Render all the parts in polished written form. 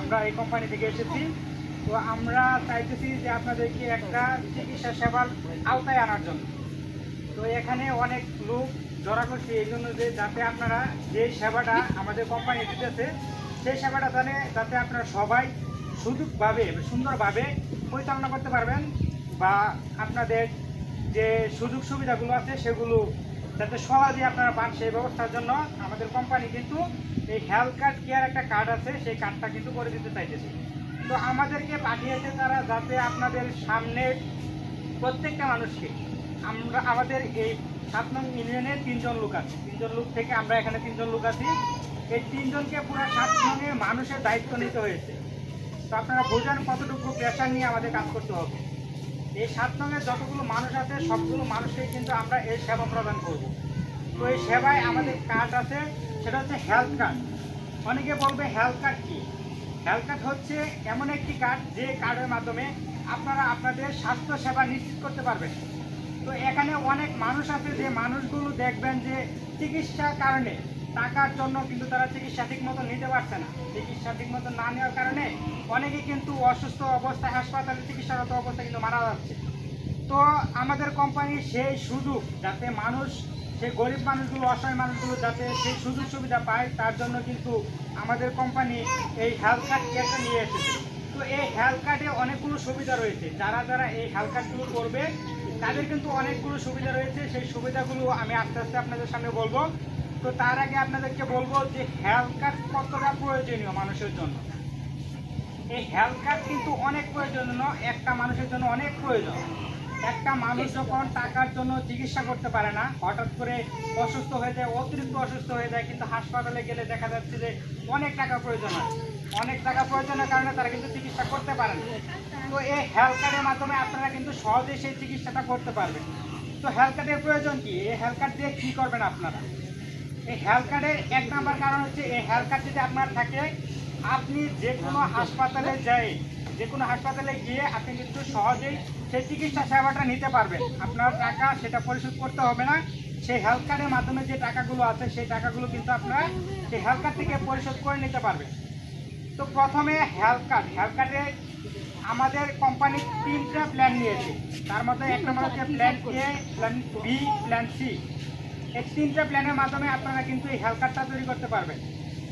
আমরা এই কোম্পানি থেকে এসেছি। তো আমরা চাইতেছি যে আপনাদেরকে একটা চিকিৎসা সেবার আওতায় আনার জন্য। তো এখানে অনেক লোক জড়া করছে এই জন্য যে যাতে আপনারা যে সেবাটা আমাদের কোম্পানি দিতেছে সেই সেবাটা যাতে আপনারা সবাই সুন্দরভাবে পরিচালনা করতে পারবেন, বা আপনাদের যে সুযোগ সুবিধাগুলো আছে সেগুলো যাতে সহজে আপনারা পান সেই ব্যবস্থার জন্য আমাদের কোম্পানি কিন্তু এই হেলথ কার্ড কেয়ার একটা কার্ড আছে, সেই কার্ডটা কিন্তু করে দিতে চাইতেছে। তো আমাদেরকে পাঠিয়েছে তারা যাতে আপনাদের সামনে প্রত্যেকটা মানুষকে আমাদের এই 7 নং ইউনিয়নে 3 জন লোক আছে, 3 জন লোক থেকে আমরা এখানে 3 জন লোক আছি। এই 3 জনকে পুরো 7 নংয়ে মানুষের দায়িত্ব নিতে হয়েছে। তো আপনারা বোঝেন কতটুকু প্রেশার নিয়ে আমাদের কাজ করতে হবে। এই 7 নংয়ের যতগুলো মানুষ আছে সবগুলো মানুষকে কিন্তু আমরা এই সেবা প্রদান করব। তো এই সেবায় আমাদের কার্ড আছে, সেটা হচ্ছে হেলথ কার্ড। অনেকে বলবে হেলথ কার্ড কি? হেলথ কার্ড হচ্ছে এমন একটি কার্ড যে কার্ডের মাধ্যমে আপনারা আপনাদের স্বাস্থ্য সেবা নিশ্চিত করতে পারবেন। তো এখানে অনেক মানুষ আছে যে মানুষগুলো দেখবেন যে চিকিৎসার কারণে টাকার জন্য কিন্তু তারা চিকিৎসা ঠিক মতো নিতে পারছে না। চিকিৎসা ঠিক মতো না নেওয়ার কারণে অনেকে কিন্তু অসুস্থ অবস্থায় হাসপাতালে চিকিৎসারত অবস্থায় কিন্তু মারা যাচ্ছে। তো আমাদের কোম্পানির সেই সুযোগ যাতে সেই গরিব মানুষগুলো, অসহায় মানুষগুলো যাতে সেই সুযোগ সুবিধা পায় তার জন্য কিন্তু আমাদের কোম্পানি এই হেলথ কার্ড কেয়ারটা নিয়ে এসেছে। তো এই হেলথ কার্ডে অনেকগুলো সুবিধা রয়েছে। যারা এই হেলথ কার্ডগুলো করবে তাদের কিন্তু অনেকগুলো সুবিধা রয়েছে। সেই সুবিধাগুলো আমি আস্তে আস্তে আপনাদের সামনে বলবো। তো তার আগে আপনাদেরকে বলবো যে হেলথ কার্ড কতটা প্রয়োজনীয় মানুষের জন্য। এই হেলথ কার্ড কিন্তু অনেক প্রয়োজনীয়, একটা মানুষের জন্য অনেক প্রয়োজন। একটা মানুষ যখন টাকার জন্য চিকিৎসা করতে পারে না, হঠাৎ করে অসুস্থ হয়ে যায়, অতিরিক্ত অসুস্থ হয়ে যায়, কিন্তু হাসপাতালে গেলে দেখা যাচ্ছে যে অনেক টাকা প্রয়োজন হয়। অনেক টাকা প্রয়োজনের কারণে তারা কিন্তু চিকিৎসা করতে পারে না। তো এই হেলথ কার্ডের মাধ্যমে আপনারা কিন্তু সহজেই সেই চিকিৎসাটা করতে পারবেন। তো হেলথ কার্ডের প্রয়োজন কি? এই হেলথ কার্ড দিয়ে কী করবেন আপনারা? এই হেলথ কার্ডের 1 নম্বর কারণ হচ্ছে এই হেলথ কার্ড যদি আপনার থাকে, আপনি যে কোনো হাসপাতালে গিয়ে আপনি কিন্তু সহজেই সেই চিকিৎসা সেবাটা নিতে পারবেন। আপনার টাকা সেটা পরিশোধ করতে হবে না। সেই হেলথ কার্ডের মাধ্যমে যে টাকাগুলো আছে সেই টাকাগুলো কিন্তু আপনারা সেই হেলথ কার্ড থেকে পরিশোধ করে নিতে পারবেন। তো প্রথমে হেলথ কার্ডে আমাদের কোম্পানি 3টা প্ল্যান নিয়েছে। তার মধ্যে 1 নম্বর হচ্ছে plan A, plan B, plan C. এই 3টা প্ল্যানের মাধ্যমে আপনারা কিন্তু এই হেলথ কার্ডটা তৈরি করতে পারবেন।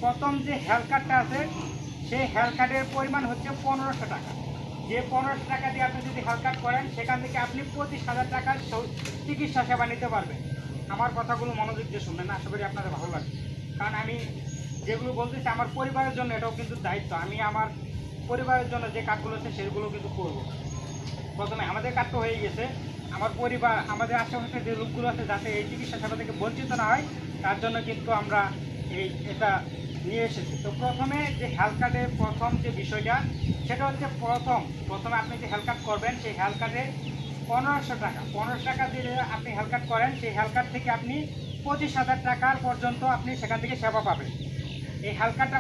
প্রথম যে হেলথ কার্ডটা আছে সেই হেলথ কার্ডের পরিমাণ হচ্ছে 1500 টাকা। যে 1500 টাকা দিয়ে আপনি যদি হেলথ কার্ড করেন সেখান থেকে আপনি 25,000 টাকার চিকিৎসা সেবা নিতে পারবেন। আমার কথাগুলো মনোযোগ দিয়ে শুনবেন, আশা করি আপনাদের ভালো লাগবে। কারণ আমি যেগুলো বলতেছি আমার পরিবারের জন্য, এটাও কিন্তু দায়িত্ব। আমি আমার পরিবারের জন্য যে কাজগুলো আছে সেগুলো কিন্তু করব। প্রথমে আমাদের কাজটা হয়ে গেছে, আমার পরিবার, আমাদের আশেপাশে যে লোকগুলো আছে যাতে এই চিকিৎসা সেবা থেকে বঞ্চিত না হয় তার জন্য কিন্তু আমরা এটা নিয়ে এসেছি। তো প্রথমে যে হেলথ কার্ডের প্রথম যে বিষয়টা সেটা হচ্ছে প্রথমে আপনি যে হেলথ কার্ড করবেন সেই হেলথ কার্ডে 1500 টাকা দিয়ে আপনি হেলথ কার্ড করেন, সেই হেলথ কার্ড থেকে আপনি 25,000 টাকার পর্যন্ত আপনি সেখান থেকে সেবা পাবেন। এই হেলথ কার্ডটা